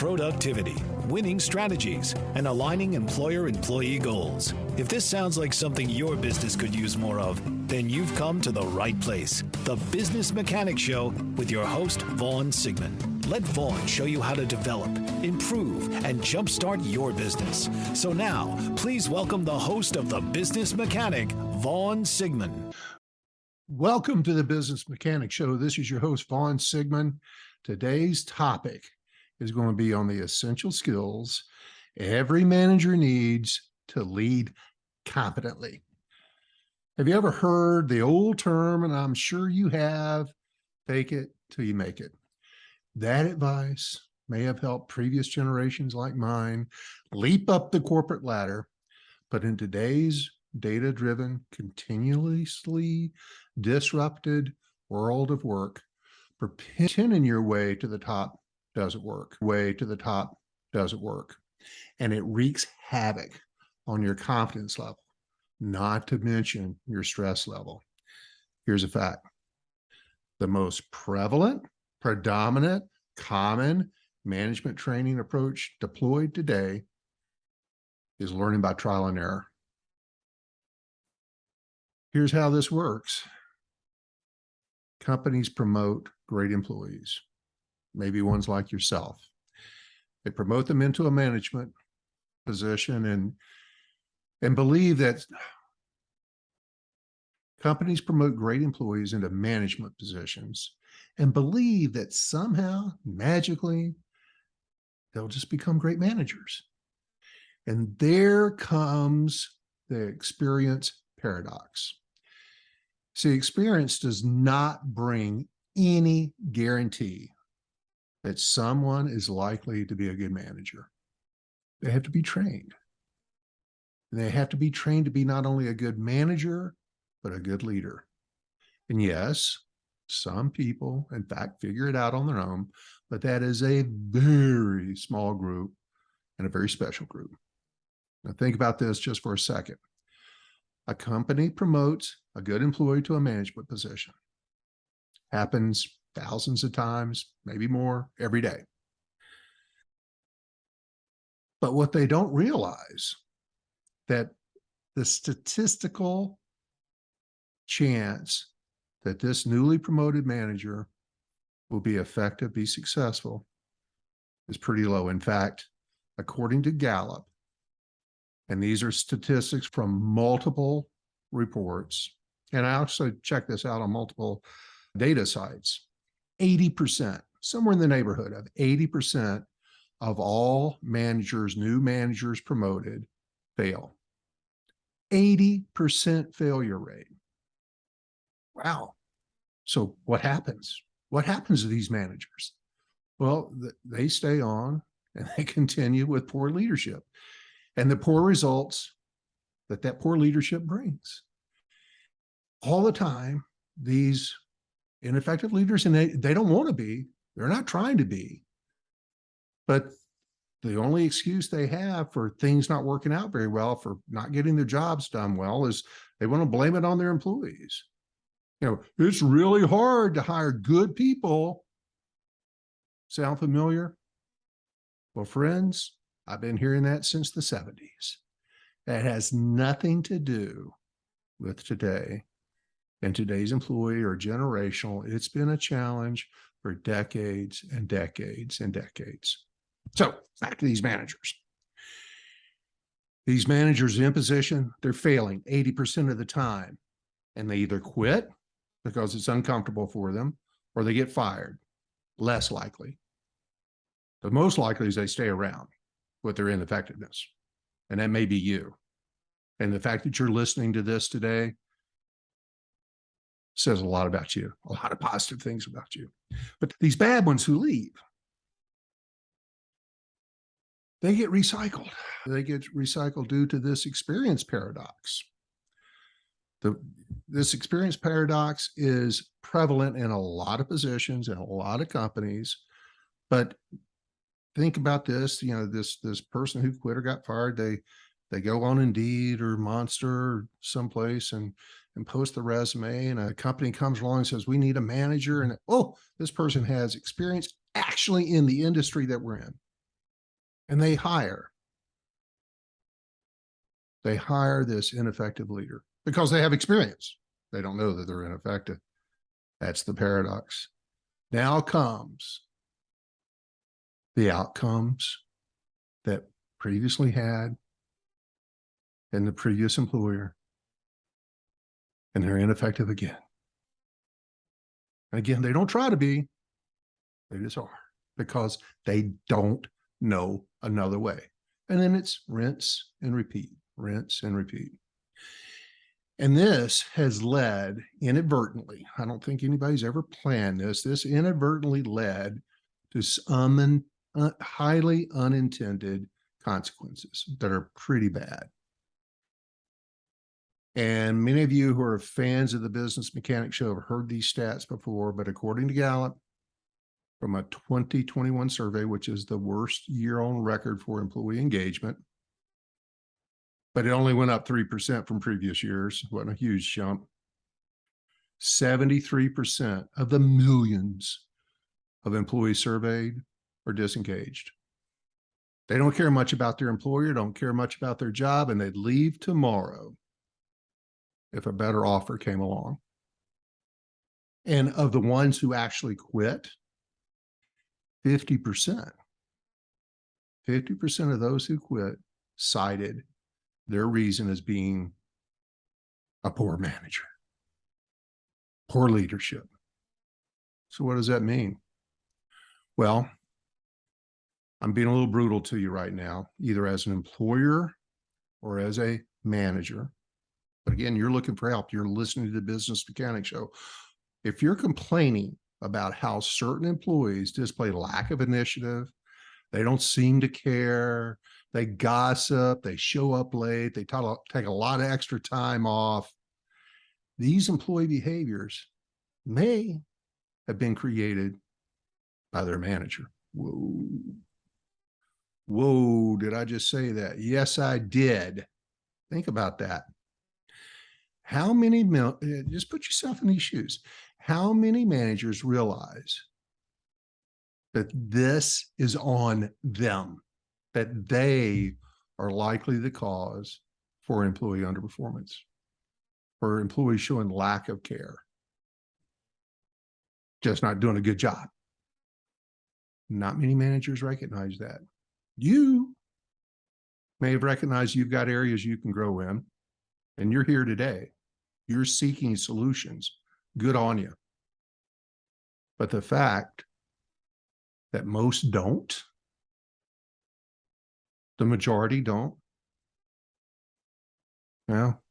productivity, winning strategies, and aligning employer-employee goals. If this sounds like something your business could use more of, then you've come to the right place. The Business Mechanic Show with your host, Vaughn Sigmund. Let Vaughn show you how to develop, improve, and jumpstart your business. So now, please welcome the host of The Business Mechanic, Vaughn Sigmund. Welcome to the Business Mechanic Show. This is your host, Vaughn Sigmund. Today's topic is going to be on the essential skills every manager needs to lead competently. Have you ever heard the old term, and I'm sure you have, fake it till you make it? That advice may have helped previous generations like mine leap up the corporate ladder, but in today's data-driven, continuously disrupted world of work, pretending your way to the top doesn't work. And it wreaks havoc on your confidence level, not to mention your stress level. Here's a fact. The most prevalent, predominant, common management training approach deployed today is learning by trial and error. Here's how this works. Companies promote great employees, maybe ones like yourself. They promote them into a management position and believe that companies promote great employees into management positions and believe that somehow, magically, they'll just become great managers. And there comes the experience paradox. See, experience does not bring any guarantee that someone is likely to be a good manager. They have to be trained. And they have to be trained to be not only a good manager, but a good leader. And yes, some people, in fact, figure it out on their own, but that is a very small group and a very special group. Now think about this just for a second. A company promotes a good employee to a management position. Happens thousands of times, maybe more, every day. But what they don't realize that the statistical chance that this newly promoted manager will be effective, be successful, is pretty low. In fact, according to Gallup, and these are statistics from multiple reports, and I also checked this out on multiple data sites, 80%, somewhere in the neighborhood of 80% of all managers, new managers promoted, fail. 80% failure rate. Wow. So what happens? What happens to these managers? Well, they stay on and they continue with poor leadership and the poor results that poor leadership brings. All the time, these ineffective leaders, and they don't want to be, they're not trying to be, but the only excuse they have for things not working out very well, for not getting their jobs done well, is they want to blame it on their employees. You know, it's really hard to hire good people. Sound familiar? Well, friends, I've been hearing that since the 70s. That has nothing to do with today and today's employee or generational. It's been a challenge for decades and decades and decades. So back to these managers. These managers in position, they're failing 80% of the time. And they either quit because it's uncomfortable for them, or they get fired. Less likely. But most likely is they stay around with their ineffectiveness. And that may be you. And the fact that you're listening to this today says a lot about you, a lot of positive things about you. But these bad ones who leave, they get recycled. They get recycled due to this experience paradox. This experience paradox is prevalent in a lot of positions and a lot of companies. But think about this, you know, this person who quit or got fired, they go on Indeed or Monster or someplace and post the resume, and a company comes along and says, we need a manager. And oh, this person has experience actually in the industry that we're in. and they hire this ineffective leader because they have experience. They don't know that they're ineffective. That's the paradox. Now comes the outcomes that previously had in the previous employer, and they're ineffective again. And again, they don't try to be, they just are, because they don't know another way. And then it's rinse and repeat, rinse and repeat. And this has led inadvertently, I don't think anybody's ever planned this inadvertently led to some highly unintended consequences that are pretty bad. And many of you who are fans of the Business Mechanic Show have heard these stats before, but according to Gallup, from a 2021 survey, which is the worst year on record for employee engagement, but it only went up 3% from previous years. Wasn't a huge jump. 73% of the millions of employees surveyed are disengaged. They don't care much about their employer, don't care much about their job, and they'd leave tomorrow if a better offer came along. And of the ones who actually quit, 50% of those who quit cited their reason as being a poor manager, poor leadership. So what does that mean? Well, I'm being a little brutal to you right now, either as an employer or as a manager. But again, you're looking for help. You're listening to the Business Mechanic Show. If you're complaining about how certain employees display lack of initiative, they don't seem to care, they gossip, they show up late, they take a lot of extra time off, these employee behaviors may have been created by their manager. Whoa. Whoa, did I just say that? Yes, I did. Think about that. How many, just put yourself in these shoes. How many managers realize that this is on them, that they are likely the cause for employee underperformance, for employees showing lack of care, just not doing a good job? Not many managers recognize that. You may have recognized you've got areas you can grow in, and you're here today. You're seeking solutions. Good on you. But the fact that most don't, the majority don't, well,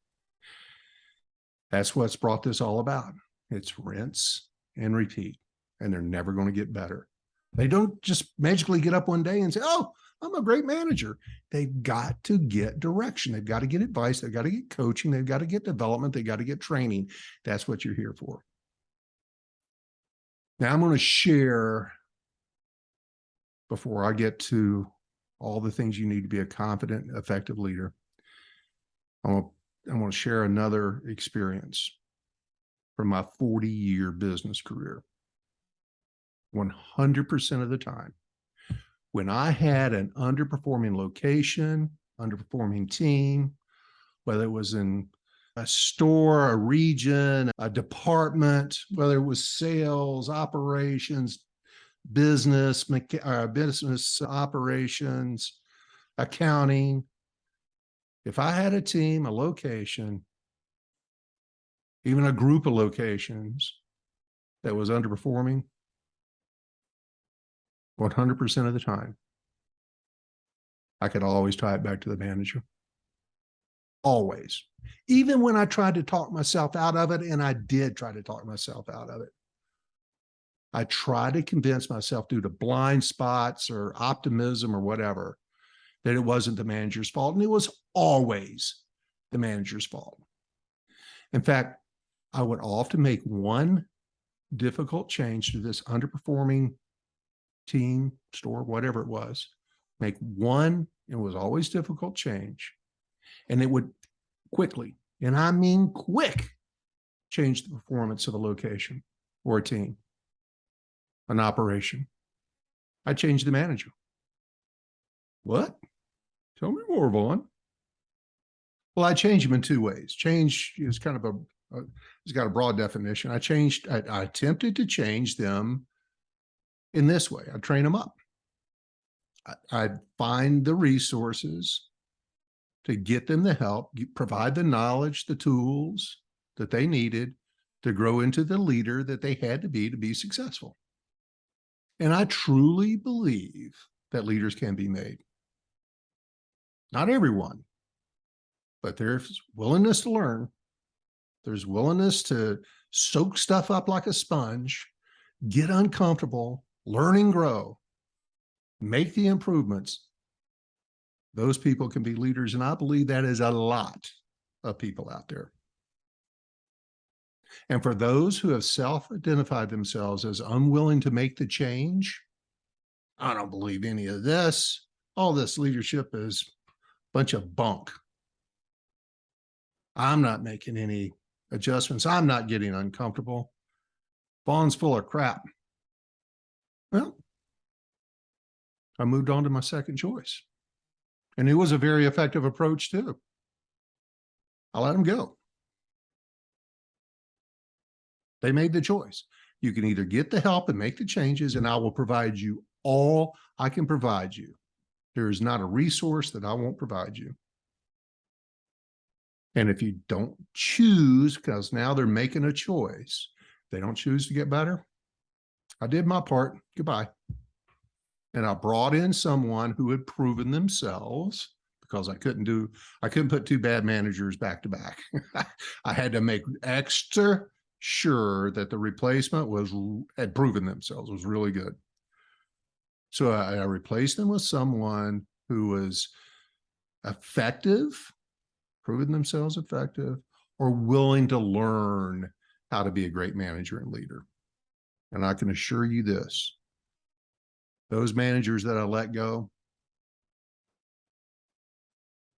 that's what's brought this all about. It's rinse and repeat, and they're never going to get better. They don't just magically get up one day and say, oh, I'm a great manager. They've got to get direction. They've got to get advice. They've got to get coaching. They've got to get development. They've got to get training. That's what you're here for. Now I'm going to share, before I get to all the things you need to be a confident, effective leader, I'm going to share another experience from my 40-year business career. 100% of the time, when I had an underperforming location, underperforming team, whether it was in a store, a region, a department, whether it was sales, operations, business operations, accounting, if I had a team, a location, even a group of locations that was underperforming, 100% of the time, I could always tie it back to the manager. Always. Even when I tried to talk myself out of it, and I did try to talk myself out of it, I tried to convince myself due to blind spots or optimism or whatever, that it wasn't the manager's fault. And it was always the manager's fault. In fact, I would often make one difficult change to this underperforming team, store, whatever it was, make one, it was always difficult change, and it would quickly, and I mean quick, change the performance of a location or a team, an operation. I changed the manager. What? Tell me more, Vaughn. Well, I change them in two ways. Change is kind of it's got a broad definition. I attempted to change them in this way. I train them up. I'd find the resources to get them the help, provide the knowledge, the tools that they needed to grow into the leader that they had to be successful. And I truly believe that leaders can be made. Not everyone, but there's willingness to learn. There's willingness to soak stuff up like a sponge, get uncomfortable, learn and grow, make the improvements. Those people can be leaders. And I believe that is a lot of people out there. And for those who have self-identified themselves as unwilling to make the change, I don't believe any of this. All this leadership is a bunch of bunk. I'm not making any adjustments. I'm not getting uncomfortable. Vaughn's full of crap. Well, I moved on to my second choice. And it was a very effective approach too. I let them go. They made the choice. You can either get the help and make the changes, and I will provide you all I can provide you. There is not a resource that I won't provide you. And if you don't choose, because now they're making a choice, they don't choose to get better, I did my part. Goodbye. And I brought in someone who had proven themselves, because I couldn't put two bad managers back to back. I had to make extra sure that the replacement had proven themselves, was really good. So I replaced them with someone who was effective, proven themselves effective, or willing to learn how to be a great manager and leader. And I can assure you this, those managers that I let go,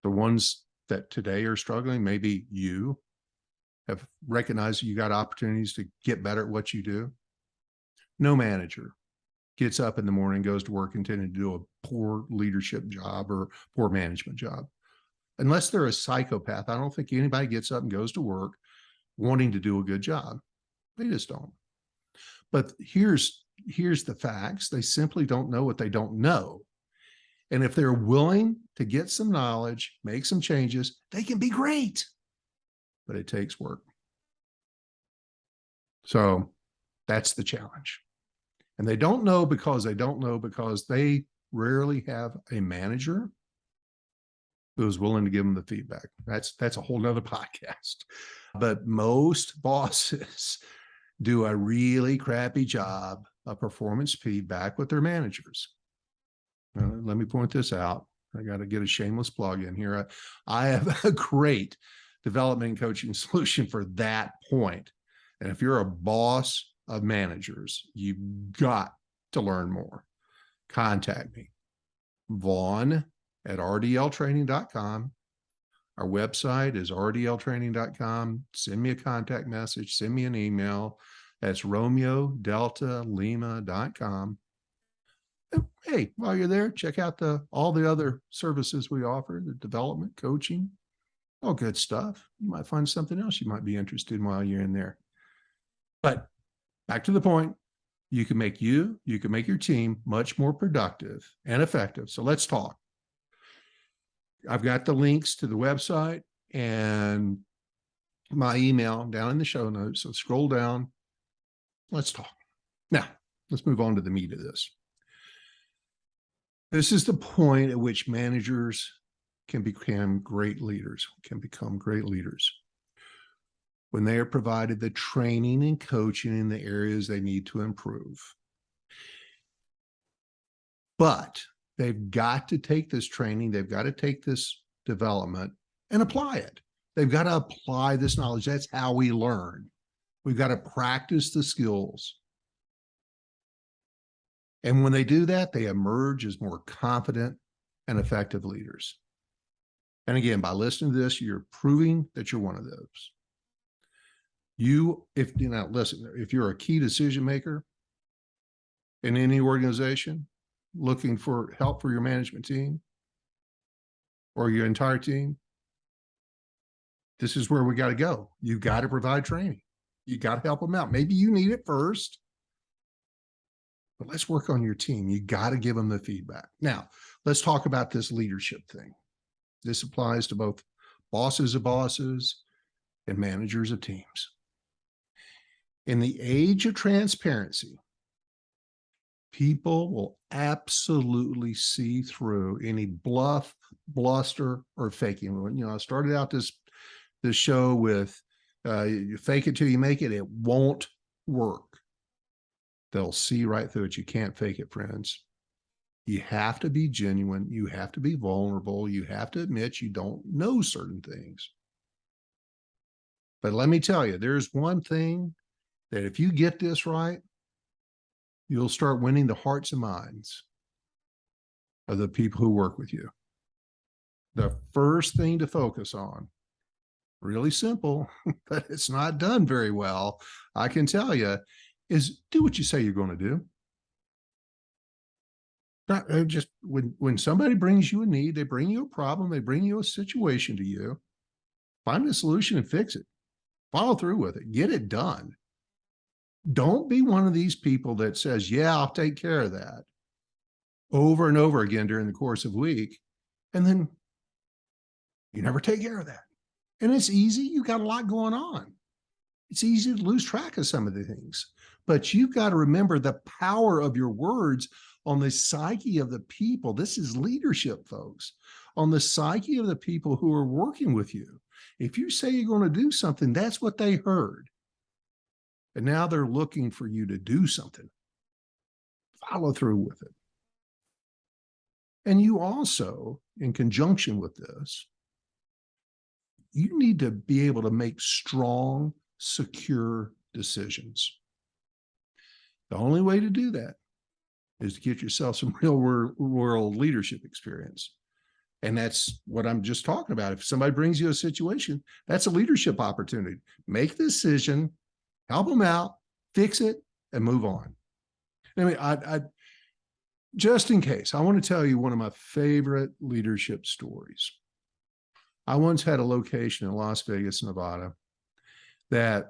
the ones that today are struggling, maybe you have recognized you got opportunities to get better at what you do. No manager gets up in the morning, goes to work intending to do a poor leadership job or poor management job. Unless they're a psychopath, I don't think anybody gets up and goes to work wanting to do a good job. They just don't. But here's the facts. They simply don't know what they don't know. And if they're willing to get some knowledge, make some changes, they can be great. But it takes work. So that's the challenge. And they don't know because they rarely have a manager who is willing to give them the feedback. That's a whole nother podcast. But most bosses do a really crappy job of performance feedback with their managers. Let me point this out. I got to get a shameless plug in here. I have a great development and coaching solution for that point. And if you're a boss of managers, you've got to learn more. Contact me, Vaughn at rdltraining.com. Our website is rdltraining.com. Send me a contact message, send me an email. That's RomeoDeltaLima.com. Hey, while you're there, check out all the other services we offer, the development, coaching, all good stuff. You might find something else you might be interested in while you're in there. But back to the point, you can make your team much more productive and effective. So let's talk. I've got the links to the website and my email down in the show notes. So scroll down. Let's talk. Now, let's move on to the meat of this. This is the point at which managers can become great leaders, when they are provided the training and coaching in the areas they need to improve. But they've got to take this training, they've got to take this development and apply it. They've got to apply this knowledge. That's how we learn. We've got to practice the skills. And when they do that, they emerge as more confident and effective leaders. And again, by listening to this, you're proving that you're one of those. If you're a key decision maker in any organization looking for help for your management team, or your entire team, this is where we got to go. You got to provide training. You got to help them out. Maybe you need it first, but let's work on your team. You got to give them the feedback. Now, let's talk about this leadership thing. This applies to both bosses of bosses and managers of teams. In the age of transparency, people will absolutely see through any bluff, bluster, or faking. You know, I started out this show with you fake it till you make it. It won't work. They'll see right through it. You can't fake it, friends. You have to be genuine. You have to be vulnerable. You have to admit you don't know certain things. But let me tell you, there's one thing that if you get this right, you'll start winning the hearts and minds of the people who work with you. The first thing to focus on, really simple, but it's not done very well, I can tell you, is do what you say you're going to do. Not just when somebody brings you a need, they bring you a problem, they bring you a situation to you, find a solution and fix it. Follow through with it. Get it done. Don't be one of these people that says, yeah, I'll take care of that over and over again during the course of a week. And then you never take care of that. And it's easy. You got a lot going on. It's easy to lose track of some of the things, but you've got to remember the power of your words on the psyche of the people. This is leadership, folks, on the psyche of the people who are working with you. If you say you're going to do something, that's what they heard. And now they're looking for you to do something. Follow through with it. And you also, in conjunction with this, you need to be able to make strong, secure decisions. The only way to do that is to get yourself some real world leadership experience. And that's what I'm just talking about. If somebody brings you a situation, that's a leadership opportunity. Make the decision, help them out, fix it, and move on. Anyway, I just in case, I want to tell you one of my favorite leadership stories. I once had a location in Las Vegas, Nevada, that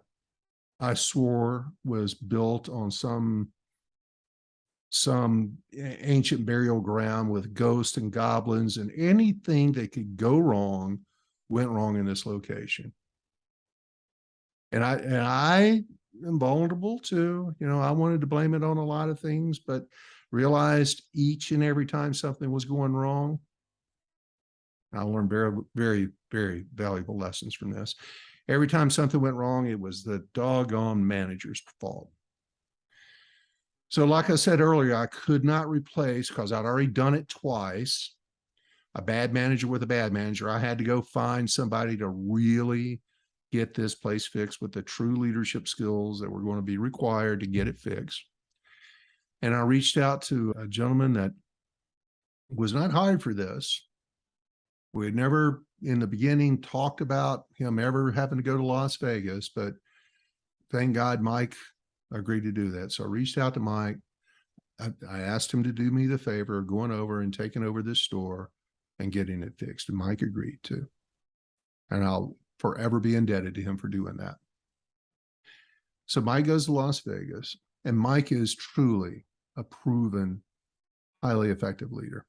I swore was built on some ancient burial ground with ghosts and goblins, and anything that could go wrong went wrong in this location. And I am vulnerable too. You know, I wanted to blame it on a lot of things, but realized each and every time something was going wrong, I learned very, very, very valuable lessons from this. Every time something went wrong, it was the doggone manager's fault. So like I said earlier, I could not replace, because I'd already done it twice, a bad manager with a bad manager. I had to go find somebody to really get this place fixed with the true leadership skills that were going to be required to get it fixed. And I reached out to a gentleman that was not hired for this. We had never in the beginning talked about him ever having to go to Las Vegas, but thank God Mike agreed to do that. So I reached out to Mike. I asked him to do me the favor of going over and taking over this store and getting it fixed. And Mike agreed to. And I'll forever be indebted to him for doing that. So Mike goes to Las Vegas, and Mike is truly a proven, highly effective leader.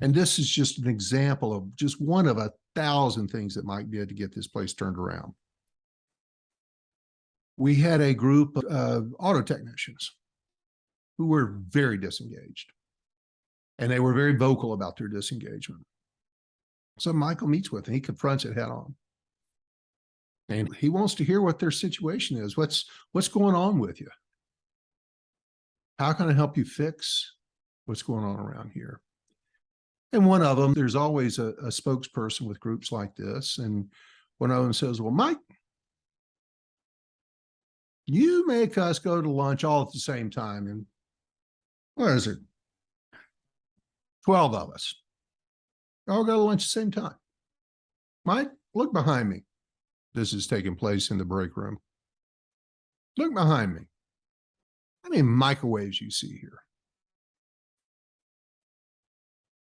And this is just an example of just one of 1,000 things that Mike did to get this place turned around. We had a group of auto technicians who were very disengaged, and they were very vocal about their disengagement. So Michael meets with them. He confronts it head on. And he wants to hear what their situation is. What's going on with you? How can I help you fix what's going on around here? And one of them, there's always a spokesperson with groups like this. And one of them says, well, Mike, you make us go to lunch all at the same time. And what is it? 12 of us. All go to lunch at the same time. Mike, look behind me. This is taking place in the break room. Look behind me. How many microwaves you see here?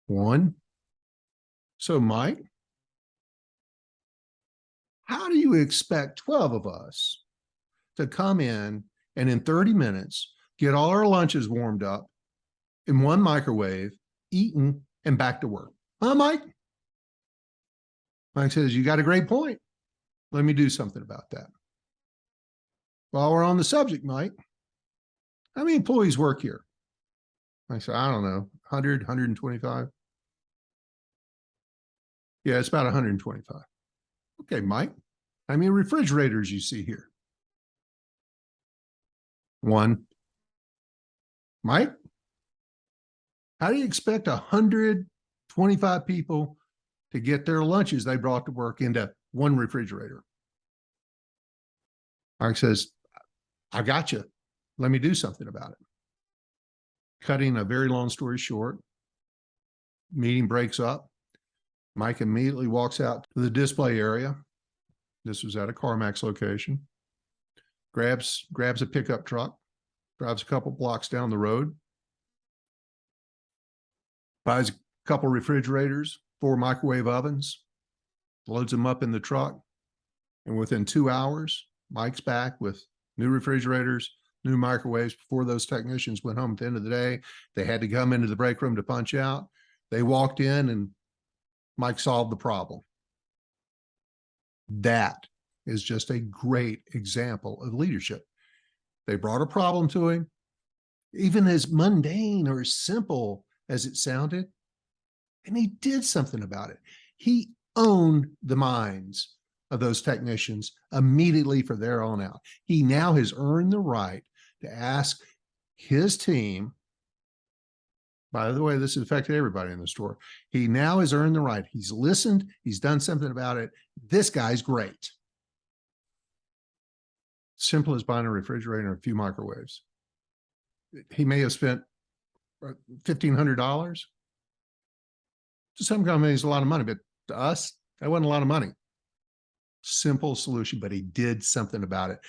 1. So, Mike, how do you expect 12 of us to come in 30 minutes get all our lunches warmed up in one microwave, eaten, and back to work? Huh, Mike? Mike says, you got a great point. Let me do something about that. While we're on the subject, Mike, how many employees work here? I said, I don't know, 100, 125. Yeah, it's about 125. Okay, Mike, how many refrigerators you see here? One. Mike, how do you expect 125 people to get their lunches they brought to work into one refrigerator? Mike says, I got you. Let me do something about it. Cutting a very long story short, meeting breaks up. Mike immediately walks out to the display area. This was at a CarMax location. Grabs a pickup truck, drives a couple blocks down the road, buys a couple refrigerators, 4 microwave ovens, loads them up in the truck. And within 2 hours, Mike's back with new refrigerators, new microwaves. Before those technicians went home at the end of the day, they had to come into the break room to punch out. They walked in and Mike solved the problem. That is just a great example of leadership. They brought a problem to him, even as mundane or as simple as it sounded, and he did something about it. He owned the minds of those technicians immediately for their own out. He now has earned the right to ask his team, by the way, this has affected everybody in the store. He now has earned the right. He's listened. He's done something about it. This guy's great. Simple as buying a refrigerator and a few microwaves. He may have spent $1,500. To some companies, a lot of money, but to us, that wasn't a lot of money. Simple solution, but he did something about it.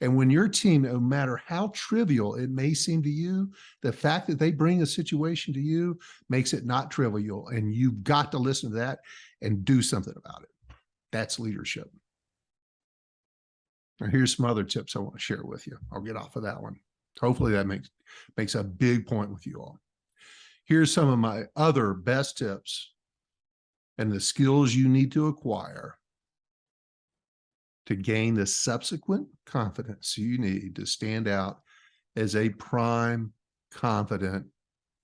And when your team, no matter how trivial it may seem to you, the fact that they bring a situation to you makes it not trivial. And you've got to listen to that and do something about it. That's leadership. Now, here's some other tips I want to share with you. I'll get off of that one. Hopefully that makes a big point with you all. Here's some of my other best tips and the skills you need to acquire to gain the subsequent confidence you need to stand out as a prime, confident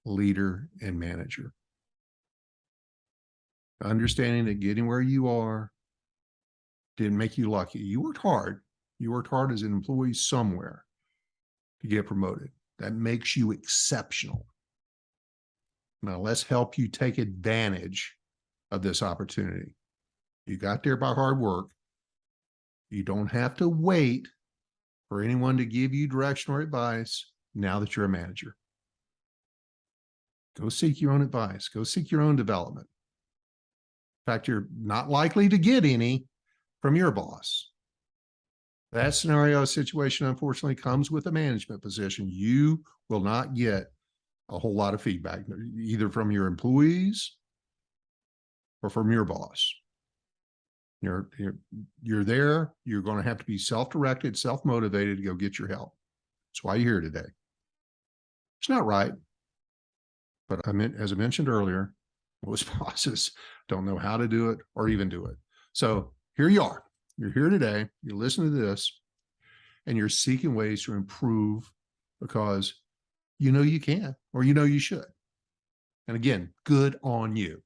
leader and manager. Understanding that getting where you are didn't make you lucky. You worked hard. You worked hard as an employee somewhere to get promoted. That makes you exceptional. Now let's help you take advantage of this opportunity. You got there by hard work. You don't have to wait for anyone to give you direction or advice now that you're a manager. Go seek your own advice. Go seek your own development. In fact, you're not likely to get any from your boss. That scenario situation, unfortunately, comes with a management position. You will not get a whole lot of feedback, either from your employees or from your boss. You're there. You're going to have to be self-directed, self-motivated to go get your help. That's why you're here today. It's not right. But as I mentioned earlier, most bosses don't know how to do it or even do it. So here you are. You're here today. You're listening to this, and you're seeking ways to improve because you know you can, or you know you should. And again, good on you.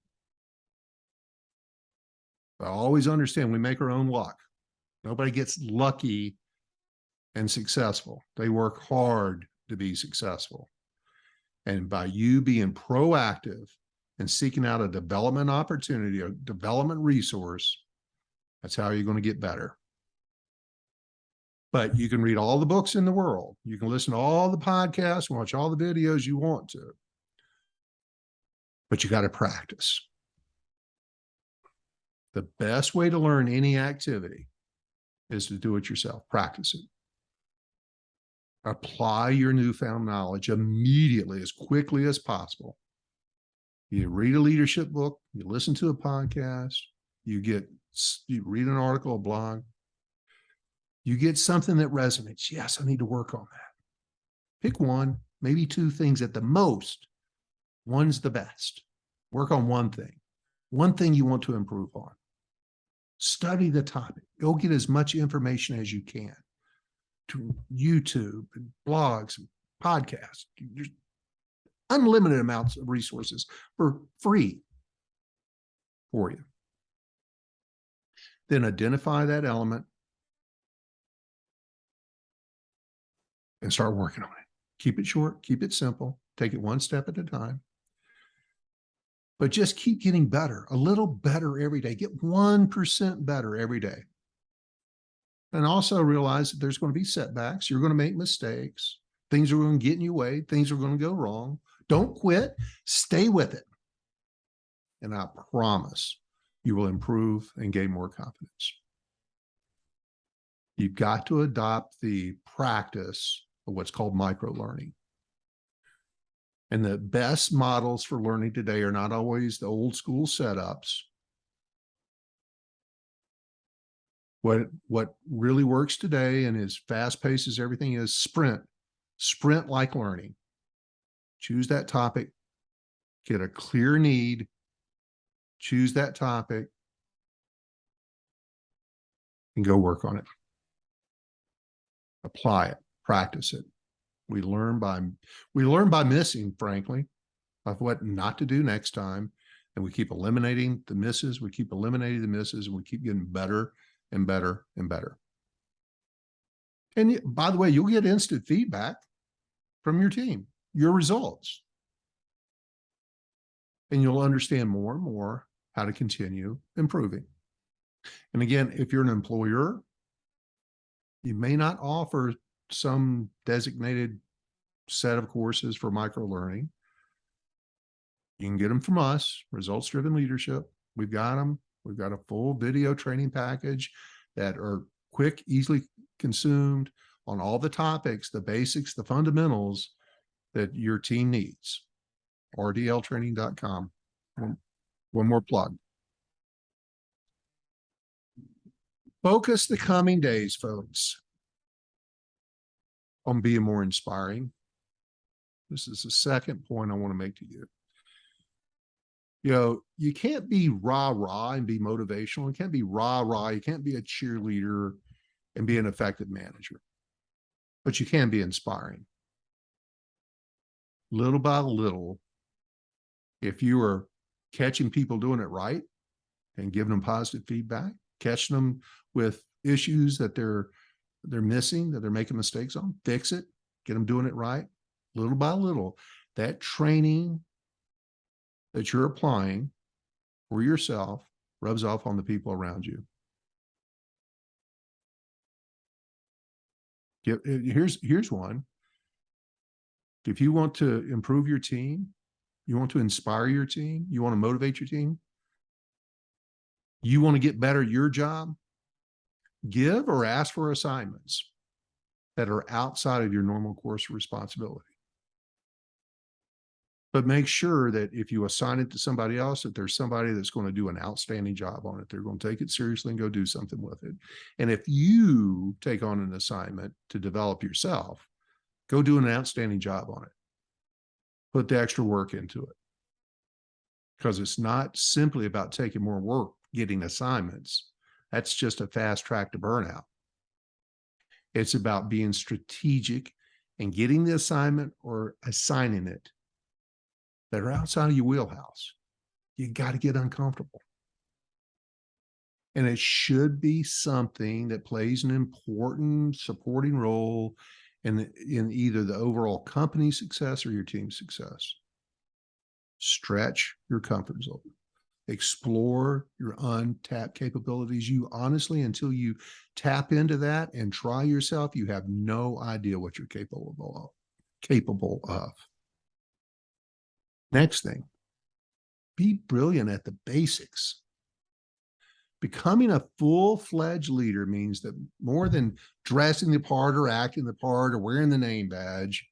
But always understand we make our own luck. Nobody gets lucky and successful. They work hard to be successful. And by you being proactive and seeking out a development opportunity, a development resource, that's how you're going to get better. But you can read all the books in the world. You can listen to all the podcasts, watch all the videos you want to. But you got to practice. The best way to learn any activity is to do it yourself. Practice it. Apply your newfound knowledge immediately, as quickly as possible. You read a leadership book, you listen to a podcast, you read an article, a blog, you get something that resonates. Yes, I need to work on that. Pick one, maybe two things at the most. One's the best. Work on one thing you want to improve on. Study the topic. Go get as much information as you can to YouTube and blogs, and podcasts. There's unlimited amounts of resources for free for you. Then identify that element and start working on it. Keep it short, keep it simple, take it one step at a time. But just keep getting better, a little better every day. Get 1% better every day. And also realize that there's going to be setbacks. You're going to make mistakes. Things are going to get in your way. Things are going to go wrong. Don't quit. Stay with it. And I promise you will improve and gain more confidence. You've got to adopt the practice of what's called micro-learning. And the best models for learning today are not always the old school setups. What really works today and is fast-paced as everything is sprint-like learning. Choose that topic, get a clear need, choose that topic, and go work on it. Apply it, practice it. We learn by missing, frankly, of what not to do next time. And we keep eliminating the misses. We keep eliminating the misses, and we keep getting better and better and better. And by the way, you'll get instant feedback from your team, your results. And you'll understand more and more how to continue improving. And again, if you're an employer, you may not offer some designated set of courses for micro-learning. You can get them from us, Results-Driven Leadership. We've got them. We've got a full video training package that are quick, easily consumed on all the topics, the basics, the fundamentals that your team needs. rdltraining.com. One more plug. Focus the coming days, folks, on being more inspiring. This is the second point I want to make to you. You know, you can't be rah-rah and be motivational. You can't be rah-rah. You can't be a cheerleader and be an effective manager. But you can be inspiring. Little by little, if you are catching people doing it right and giving them positive feedback, catching them with issues that they're missing, that they're making mistakes on, fix it, get them doing it right, little by little. That training that you're applying for yourself rubs off on the people around you. Here's one. If you want to improve your team, you want to inspire your team, you want to motivate your team, you want to get better at your job, give or ask for assignments that are outside of your normal course of responsibility. But make sure that if you assign it to somebody else, that there's somebody that's going to do an outstanding job on it. They're going to take it seriously and go do something with it. And if you take on an assignment to develop yourself, go do an outstanding job on it. Put the extra work into it. Because it's not simply about taking more work, getting assignments. That's just a fast track to burnout. It's about being strategic and getting the assignment or assigning it that are outside of your wheelhouse. You got to get uncomfortable. And it should be something that plays an important supporting role in either the overall company success or your team's success. Stretch your comfort zone. Explore your untapped capabilities. You honestly, until you tap into that and try yourself, you have no idea what you're capable of. Next thing, be brilliant at the basics. Becoming a full-fledged leader means that more than dressing the part or acting the part or wearing the name badge,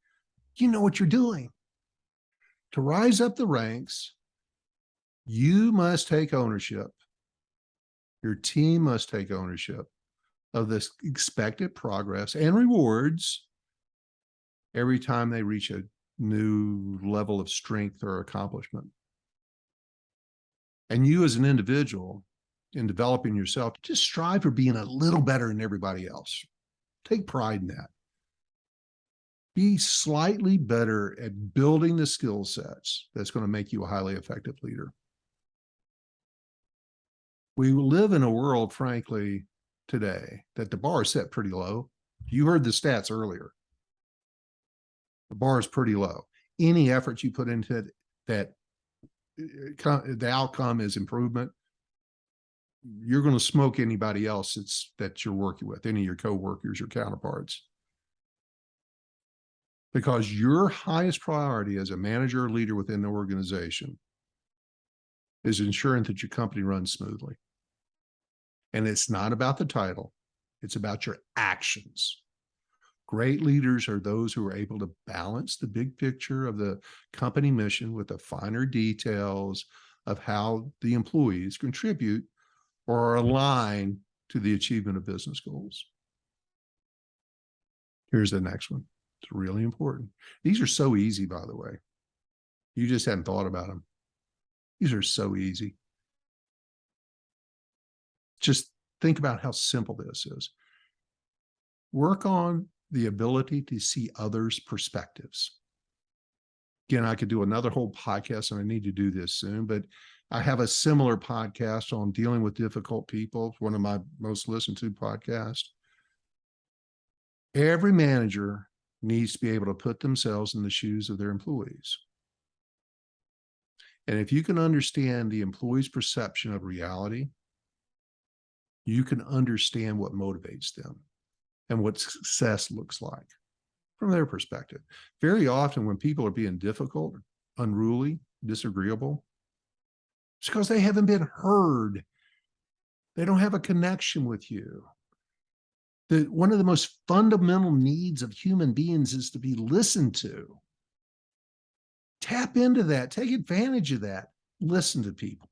you know what you're doing. To rise up the ranks, You must take ownership. Your team must take ownership of this expected progress and rewards every time they reach a new level of strength or accomplishment. And you as an individual, in developing yourself, just strive for being a little better than everybody else. Take pride in that. Be slightly better at building the skill sets that's going to make you a highly effective leader. We live in a world, frankly, today that the bar is set pretty low. You heard the stats earlier. The bar is pretty low. Any effort you put into it that the outcome is improvement, you're going to smoke anybody else that you're working with, any of your coworkers, your counterparts. Because your highest priority as a manager or leader within the organization is ensuring that your company runs smoothly. And it's not about the title, it's about your actions. Great leaders are those who are able to balance the big picture of the company mission with the finer details of how the employees contribute or align to the achievement of business goals. Here's the next one. It's really important. These are so easy, by the way. You just hadn't thought about them. These are so easy. Just think about how simple this is. Work on the ability to see others' perspectives. Again, I could do another whole podcast, and I need to do this soon, but I have a similar podcast on dealing with difficult people. It's one of my most listened to podcasts. Every manager needs to be able to put themselves in the shoes of their employees. And if you can understand the employee's perception of reality, you can understand what motivates them and what success looks like from their perspective. Very often when people are being difficult, unruly, disagreeable, it's because they haven't been heard. They don't have a connection with you. One of the most fundamental needs of human beings is to be listened to. Tap into that, take advantage of that, listen to people.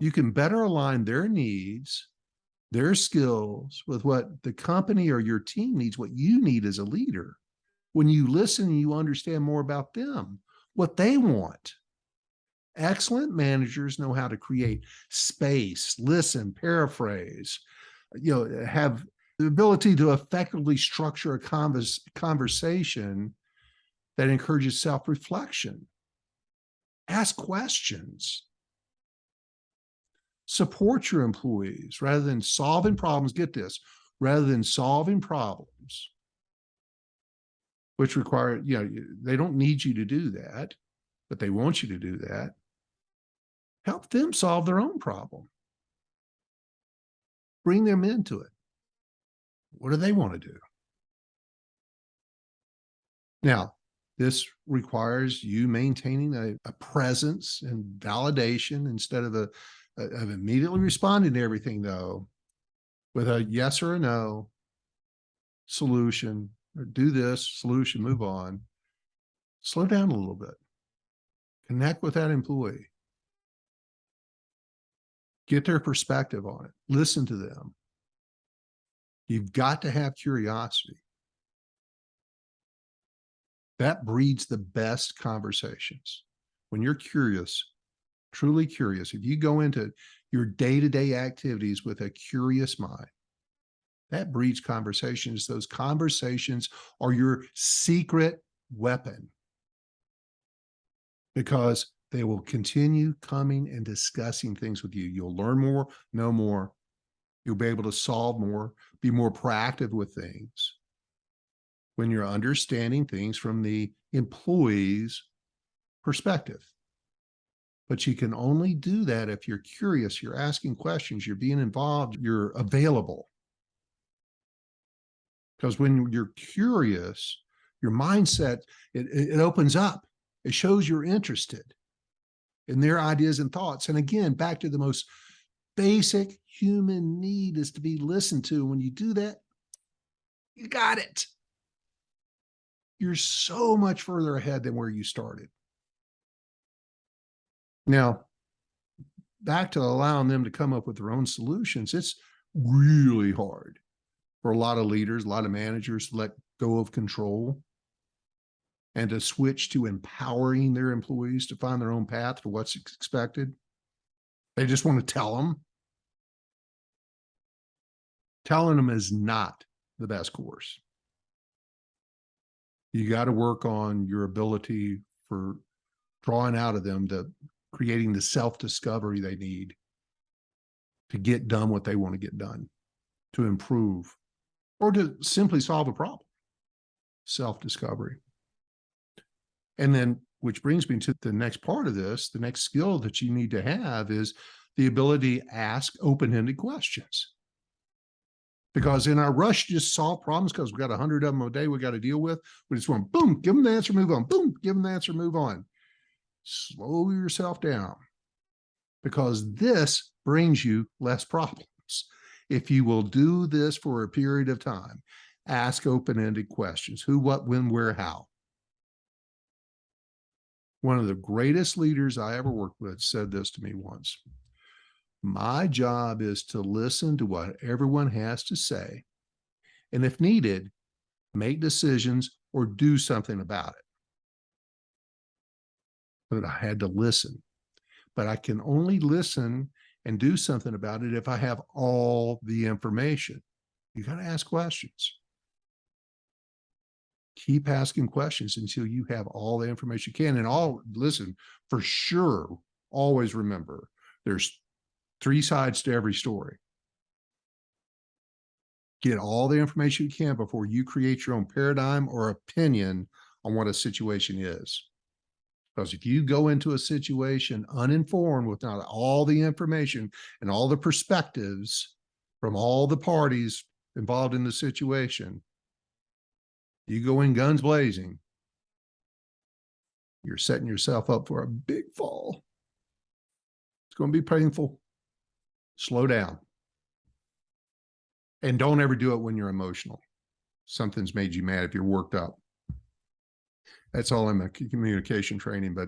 You can better align their needs, their skills with what the company or your team needs, what you need as a leader. When you listen, you understand more about them, what they want. Excellent managers know how to create space, listen, paraphrase, have the ability to effectively structure a conversation that encourages self-reflection. Ask questions. Support your employees rather than solving problems. Get this, rather than solving problems, which require, they don't need you to do that, but they want you to do that. Help them solve their own problem. Bring them into it. What do they want to do? Now, this requires you maintaining a presence and validation instead of immediately responding to everything, though, with a yes or a no solution, or do this, solution, move on. Slow down a little bit. Connect with that employee. Get their perspective on it. Listen to them. You've got to have curiosity. That breeds the best conversations. When you're curious, truly curious, if you go into your day-to-day activities with a curious mind, that breeds conversations. Those conversations are your secret weapon because they will continue coming and discussing things with you. You'll learn more, know more. You'll be able to solve more, be more proactive with things when you're understanding things from the employee's perspective. But you can only do that if you're curious, you're asking questions, you're being involved, you're available. Because when you're curious, your mindset, it opens up. It shows you're interested in their ideas and thoughts. And again, back to the most basic human need is to be listened to. When you do that, you got it. You're so much further ahead than where you started. Now, back to allowing them to come up with their own solutions, it's really hard for a lot of leaders, a lot of managers to let go of control and to switch to empowering their employees to find their own path to what's expected. They just want to tell them. Telling them is not the best course. You got to work on your ability for drawing out of them, the creating the self-discovery they need to get done what they want to get done, to improve, or to simply solve a problem. Self-discovery. And then, which brings me to the next part of this, the next skill that you need to have is the ability to ask open-ended questions. Because in our rush to just solve problems, because we've got 100 of them a day we got to deal with, we just want, boom, give them the answer, move on, boom, give them the answer, move on. Slow yourself down, because this brings you less problems. If you will do this for a period of time, ask open-ended questions: who, what, when, where, how. One of the greatest leaders I ever worked with said this to me once: my job is to listen to what everyone has to say, and if needed, make decisions or do something about it. But I had to listen. But I can only listen and do something about it if I have all the information. You got to ask questions. Keep asking questions until you have all the information you can. And listen, for sure, always remember, there's 3 sides to every story. Get all the information you can before you create your own paradigm or opinion on what a situation is. Because if you go into a situation uninformed without all the information and all the perspectives from all the parties involved in the situation, you go in guns blazing, you're setting yourself up for a big fall. It's going to be painful. Slow down. And don't ever do it when you're emotional. Something's made you mad if you're worked up. That's all in my communication training, but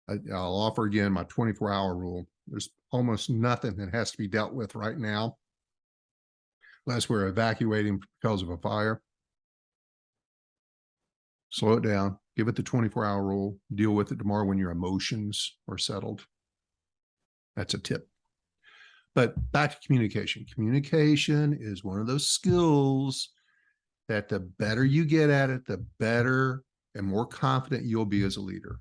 I'll offer again my 24-hour rule. There's almost nothing that has to be dealt with right now, unless we're evacuating because of a fire. Slow it down, give it the 24-hour rule, deal with it tomorrow when your emotions are settled. That's a tip. But back to communication. Communication is one of those skills that the better you get at it, the better and more confident you'll be as a leader.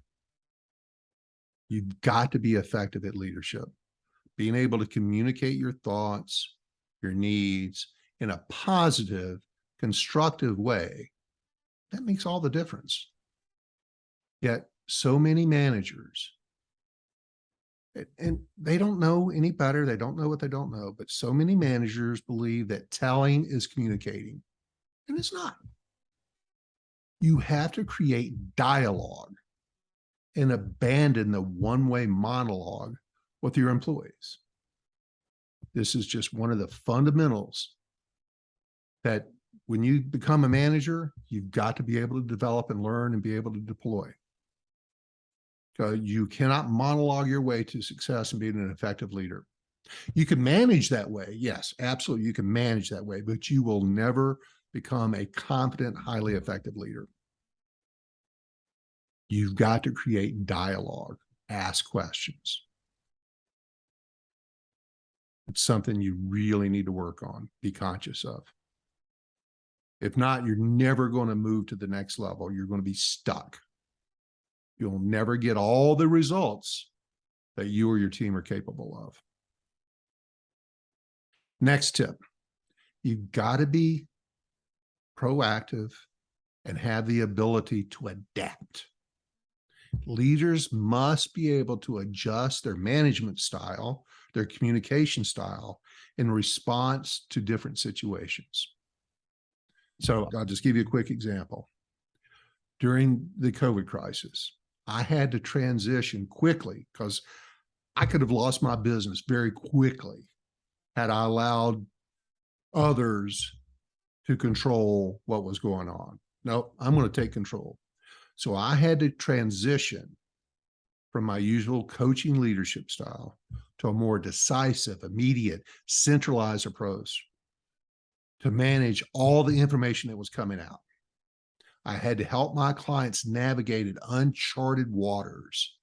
You've got to be effective at leadership. Being able to communicate your thoughts, your needs in a positive, constructive way, that makes all the difference. Yet so many managers, and they don't know any better, they don't know what they don't know, but so many managers believe that telling is communicating, and it's not. You have to create dialogue and abandon the one-way monologue with your employees. This is just one of the fundamentals that when you become a manager, you've got to be able to develop and learn and be able to deploy. You cannot monologue your way to success and being an effective leader. You can manage that way. Yes, absolutely. You can manage that way, but you will never become a confident, highly effective leader. You've got to create dialogue, ask questions. It's something you really need to work on, be conscious of. If not, you're never going to move to the next level. You're going to be stuck. You'll never get all the results that you or your team are capable of. Next tip, you've got to be proactive and have the ability to adapt. Leaders must be able to adjust their management style, their communication style in response to different situations. So I'll just give you a quick example. During the COVID crisis, I had to transition quickly because I could have lost my business very quickly had I allowed others to control what was going on. No, I'm going to take control. So I had to transition from my usual coaching leadership style to a more decisive, immediate, centralized approach to manage all the information that was coming out. I had to help my clients navigate uncharted waters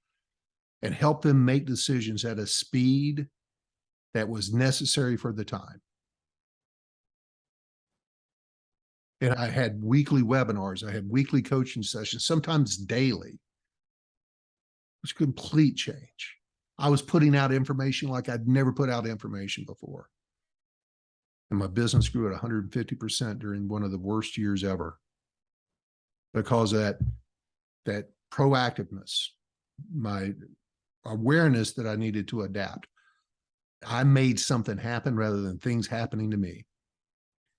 and help them make decisions at a speed that was necessary for the time. And I had weekly webinars. I had weekly coaching sessions, sometimes daily. It was a complete change. I was putting out information like I'd never put out information before. And my business grew at 150% during one of the worst years ever because of that proactiveness, my awareness that I needed to adapt. I made something happen rather than things happening to me.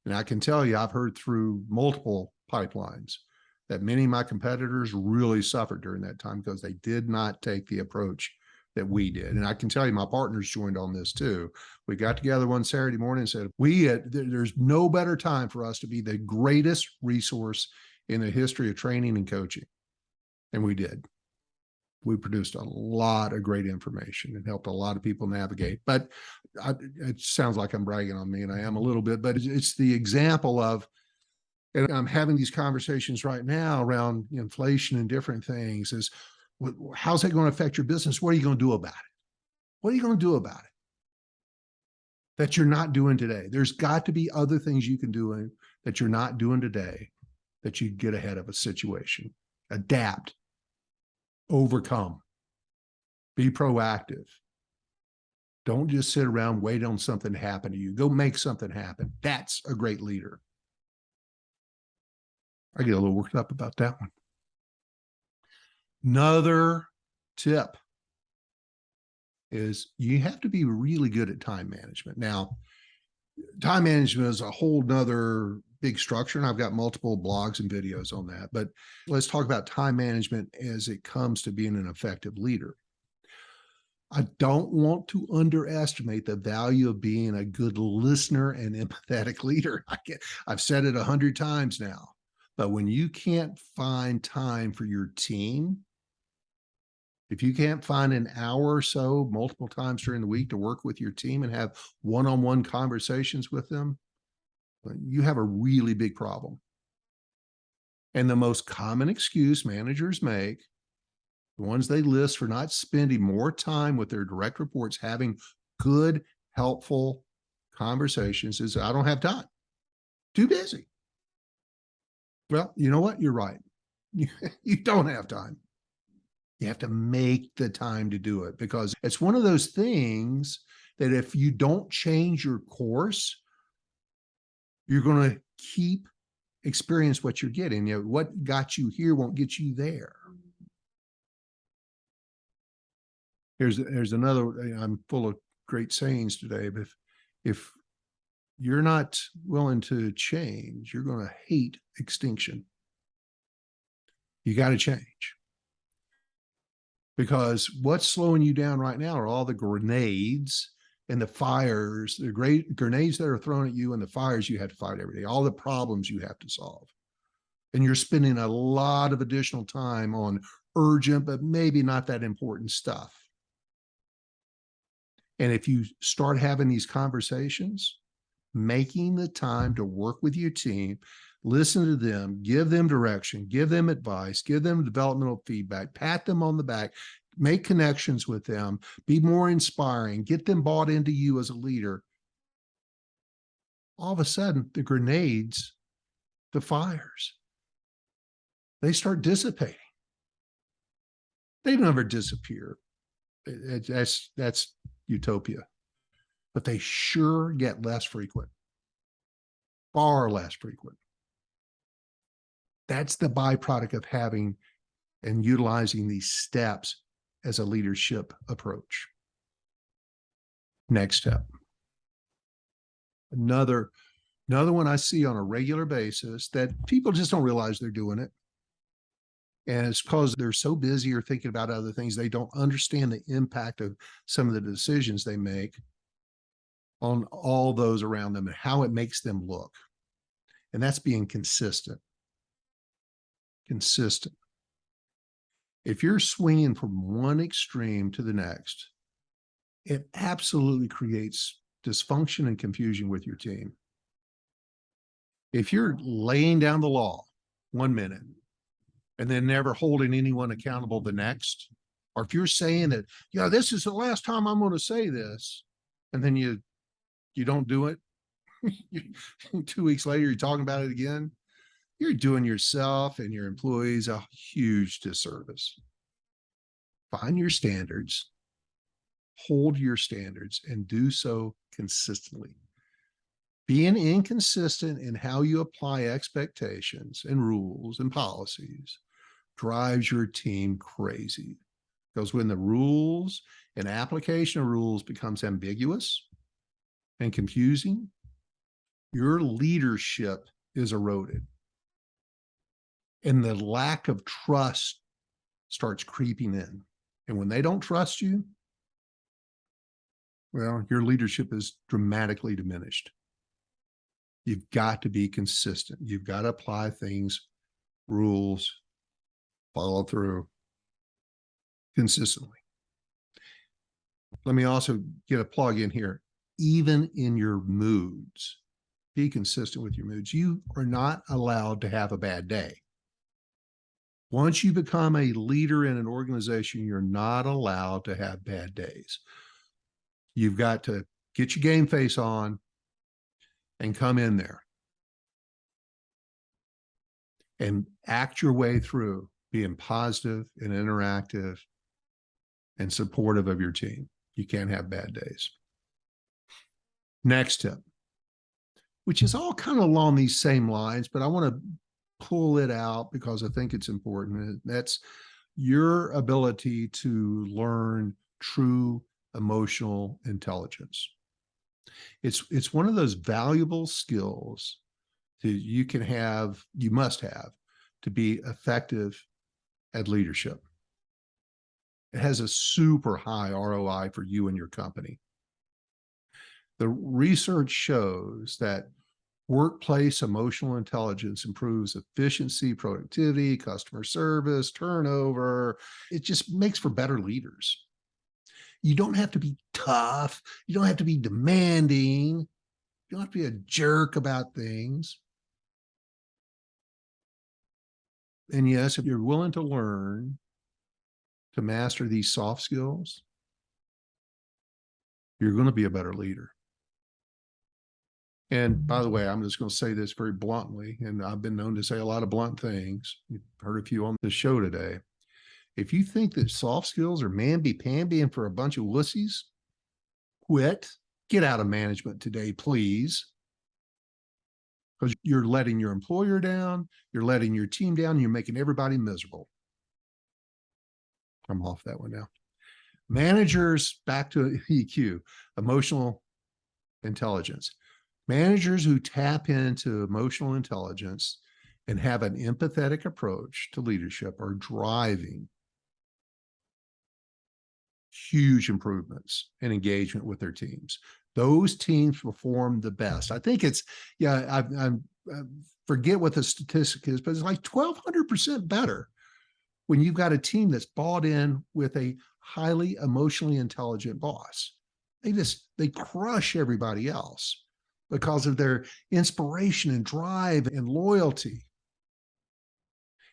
And I can tell you, I've heard through multiple pipelines that many of my competitors really suffered during that time because they did not take the approach that we did. And I can tell you, my partners joined on this too. We got together one Saturday morning and said, there's no better time for us to be the greatest resource in the history of training and coaching. And we did. We produced a lot of great information and helped a lot of people navigate. But it sounds like I'm bragging on me, and I am a little bit, but it's the example of, and I'm having these conversations right now around inflation and different things, is how's that going to affect your business? What are you going to do about it? What are you going to do about it that you're not doing today? There's got to be other things you can do that you're not doing today that you get ahead of a situation. Adapt. Overcome, be proactive. Don't just sit around, wait on something to happen to you. Go make something happen. That's a great leader. I get a little worked up about that one. Another tip is you have to be really good at time management. Now, time management is a whole nother big structure, and I've got multiple blogs and videos on that. But let's talk about time management as it comes to being an effective leader. I don't want to underestimate the value of being a good listener and empathetic leader. I've said it 100 times now, but when you can't find time for your team, if you can't find an hour or so multiple times during the week to work with your team and have one-on-one conversations with them, you have a really big problem. And the most common excuse managers make, the ones they list for not spending more time with their direct reports, having good, helpful conversations, is I don't have time. Too busy. Well, you know what? You're right. You don't have time. You have to make the time to do it, because it's one of those things that if you don't change your course, you're going to keep experience what you're getting. You know, what got you here won't get you there. There's another, I'm full of great sayings today, but if you're not willing to change, you're going to hate extinction. You got to change. Because what's slowing you down right now are all the grenades and the fires, the great grenades that are thrown at you, and the fires you have to fight every day, all the problems you have to solve. And you're spending a lot of additional time on urgent, but maybe not that important stuff. And if you start having these conversations, making the time to work with your team, listen to them, give them direction, give them advice, give them developmental feedback, pat them on the back, make connections with them, be more inspiring, get them bought into you as a leader. All of a sudden, the grenades, the fires, they start dissipating. They never disappear. That's utopia. But they sure get less frequent, far less frequent. That's the byproduct of having and utilizing these steps as a leadership approach. Next step. Another one I see on a regular basis that people just don't realize they're doing it. And it's because they're so busy or thinking about other things, they don't understand the impact of some of the decisions they make on all those around them and how it makes them look. And that's being consistent. Consistent. If you're swinging from one extreme to the next, it absolutely creates dysfunction and confusion with your team. If you're laying down the law 1 minute and then never holding anyone accountable the next, or if you're saying that, yeah, this is the last time I'm going to say this, and then you don't do it, 2 weeks later, you're talking about it again, you're doing yourself and your employees a huge disservice. Find your standards, hold your standards, and do so consistently. Being inconsistent in how you apply expectations and rules and policies drives your team crazy. Because when the rules and application of rules becomes ambiguous and confusing, your leadership is eroded. And the lack of trust starts creeping in. And when they don't trust you, well, your leadership is dramatically diminished. You've got to be consistent. You've got to apply things, rules, follow through consistently. Let me also get a plug in here. Even in your moods, be consistent with your moods. You are not allowed to have a bad day. Once you become a leader in an organization, you're not allowed to have bad days. You've got to get your game face on and come in there and act your way through being positive and interactive and supportive of your team. You can't have bad days. Next tip, which is all kind of along these same lines, but I want to pull it out because I think it's important. That's your ability to learn true emotional intelligence. It's one of those valuable skills that you must have to be effective at leadership. It has a super high ROI for you and your company. The research shows that workplace emotional intelligence improves efficiency, productivity, customer service, turnover. It just makes for better leaders. You don't have to be tough. You don't have to be demanding. You don't have to be a jerk about things. And yes, if you're willing to learn to master these soft skills, you're going to be a better leader. And by the way, I'm just going to say this very bluntly, and I've been known to say a lot of blunt things. You've heard a few on the show today. If you think that soft skills are mamby-pamby and for a bunch of wussies, quit. Get out of management today, please. Because you're letting your employer down, you're letting your team down, and you're making everybody miserable. I'm off that one now. Managers, back to EQ, emotional intelligence. Managers who tap into emotional intelligence and have an empathetic approach to leadership are driving huge improvements in engagement with their teams. Those teams perform the best. I think it's, I forget what the statistic is, but it's like 1,200% better when you've got a team that's bought in with a highly emotionally intelligent boss. They crush everybody else because of their inspiration and drive and loyalty.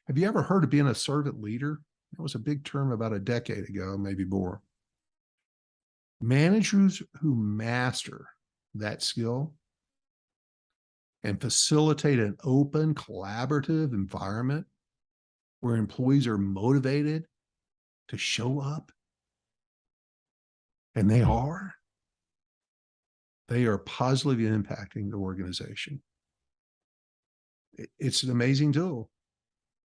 Have you ever heard of being a servant leader? That was a big term about a decade ago, maybe more. Managers who master that skill and facilitate an open, collaborative environment where employees are motivated to show up, and they are positively impacting the organization. It's an amazing tool,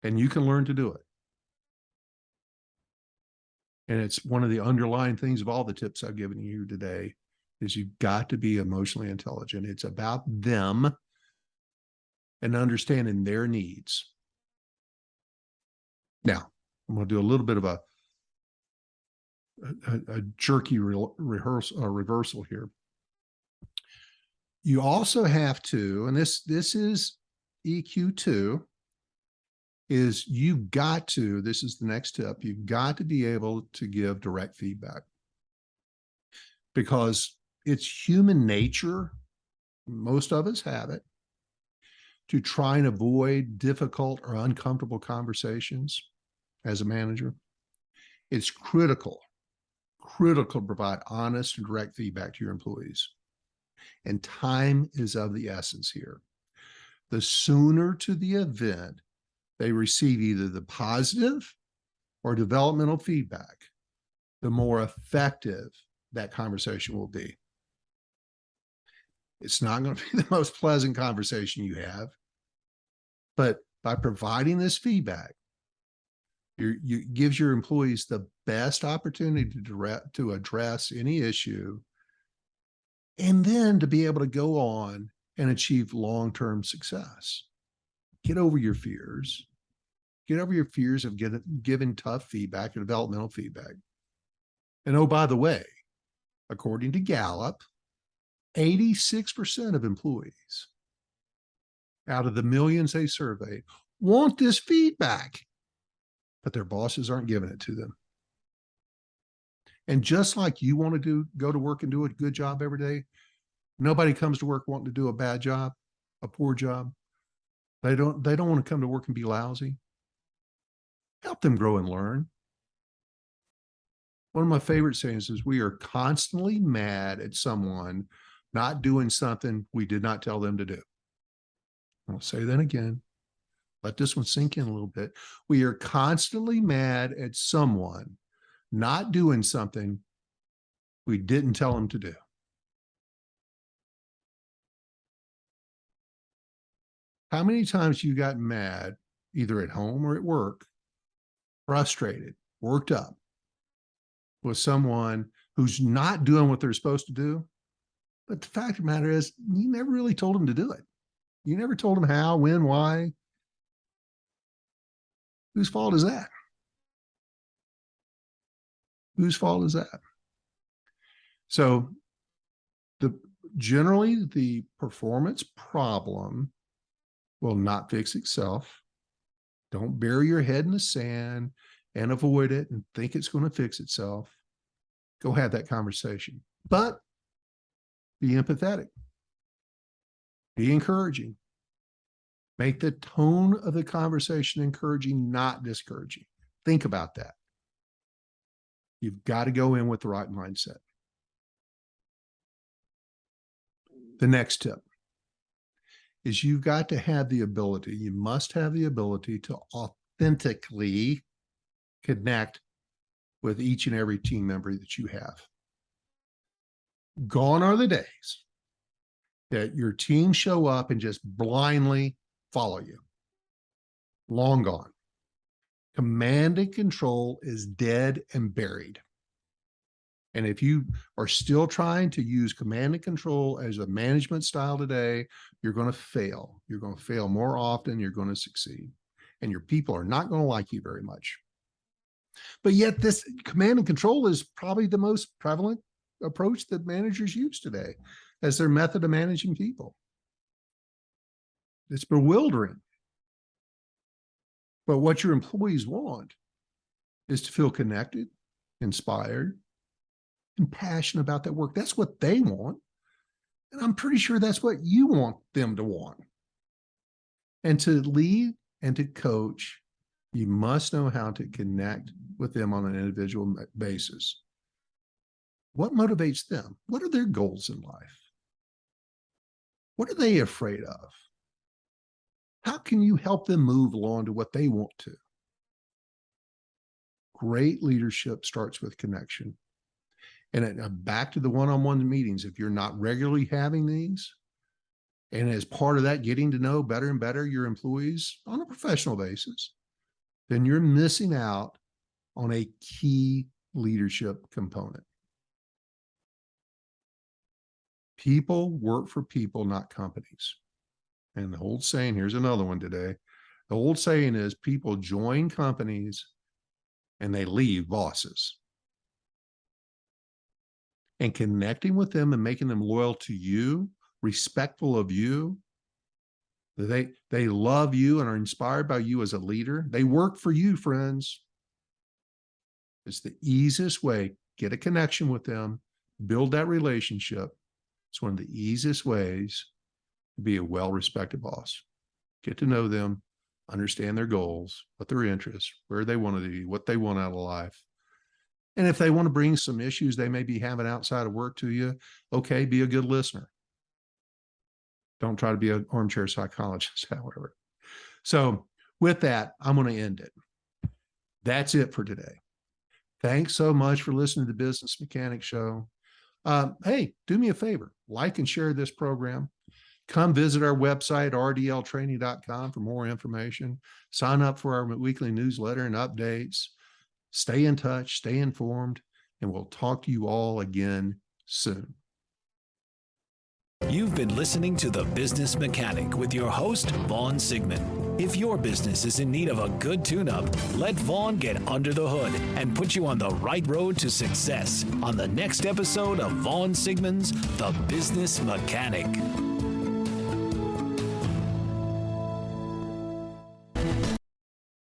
and you can learn to do it. And it's one of the underlying things of all the tips I've given you today is you've got to be emotionally intelligent. It's about them and understanding their needs. Now, I'm going to do a little bit of a jerky reversal here. You also have to, and this is EQ2, is you've got to, this is the next tip, you've got to be able to give direct feedback, because it's human nature, most of us have it, to try and avoid difficult or uncomfortable conversations as a manager. It's critical to provide honest and direct feedback to your employees. And time is of the essence here. The sooner to the event they receive either the positive or developmental feedback, the more effective that conversation will be. It's not going to be the most pleasant conversation you have, but by providing this feedback, you gives your employees the best opportunity to address any issue, and then to be able to go on and achieve long-term success. Get over your fears. Get over your fears of giving tough feedback or developmental feedback. And oh, by the way, according to Gallup, 86% of employees out of the millions they surveyed want this feedback, but their bosses aren't giving it to them. And just like you want to go to work and do a good job every day, nobody comes to work wanting to do a bad job, a poor job. They don't want to come to work and be lousy. Help them grow and learn. One of my favorite sayings is, we are constantly mad at someone not doing something we did not tell them to do. I'll say that again. Let this one sink in a little bit. We are constantly mad at someone not doing something we didn't tell them to do. How many times you got mad, either at home or at work, frustrated, worked up with someone who's not doing what they're supposed to do? But the fact of the matter is, you never really told them to do it. You never told them how, when, why. Whose fault is that? Whose fault is that? So generally the performance problem will not fix itself. Don't bury your head in the sand and avoid it and think it's going to fix itself. Go have that conversation, but be empathetic, be encouraging. Make the tone of the conversation encouraging, not discouraging. Think about that. You've got to go in with the right mindset. The next tip is, you've got to have the ability, you must have the ability to authentically connect with each and every team member that you have. Gone are the days that your team show up and just blindly follow you. Long gone. Command and control is dead and buried. And if you are still trying to use command and control as a management style today, you're going to fail. You're going to fail more often. You're going to succeed. And your people are not going to like you very much. But yet this command and control is probably the most prevalent approach that managers use today as their method of managing people. It's bewildering. But what your employees want is to feel connected, inspired, and passionate about their work. That's what they want. And I'm pretty sure that's what you want them to want. And to lead and to coach, you must know how to connect with them on an individual basis. What motivates them? What are their goals in life? What are they afraid of? How can you help them move along to what they want to? Great leadership starts with connection. And back to the one-on-one meetings, if you're not regularly having these, and as part of that, getting to know better and better your employees on a professional basis, then you're missing out on a key leadership component. People work for people, not companies. And the old saying, here's another one today. The old saying is, people join companies and they leave bosses. And connecting with them and making them loyal to you, respectful of you, They love you and are inspired by you as a leader. They work for you, friends. It's the easiest way. Get a connection with them, build that relationship. It's one of the easiest ways to be a well-respected boss. Get to know them, understand their goals, what their interests, where they want to be, what they want out of life. And if they want to bring some issues they may be having outside of work to you, okay, be a good listener. Don't try to be an armchair psychologist, however. So with that, I'm going to end it. That's it for today. Thanks so much for listening to the Business Mechanic Show. Hey, do me a favor, like and share this program. Come visit our website, rdltraining.com, for more information. Sign up for our weekly newsletter and updates. Stay in touch, stay informed, and we'll talk to you all again soon. You've been listening to The Business Mechanic with your host, Vaughn Sigmund. If your business is in need of a good tune-up, let Vaughn get under the hood and put you on the right road to success on the next episode of Vaughn Sigmund's The Business Mechanic.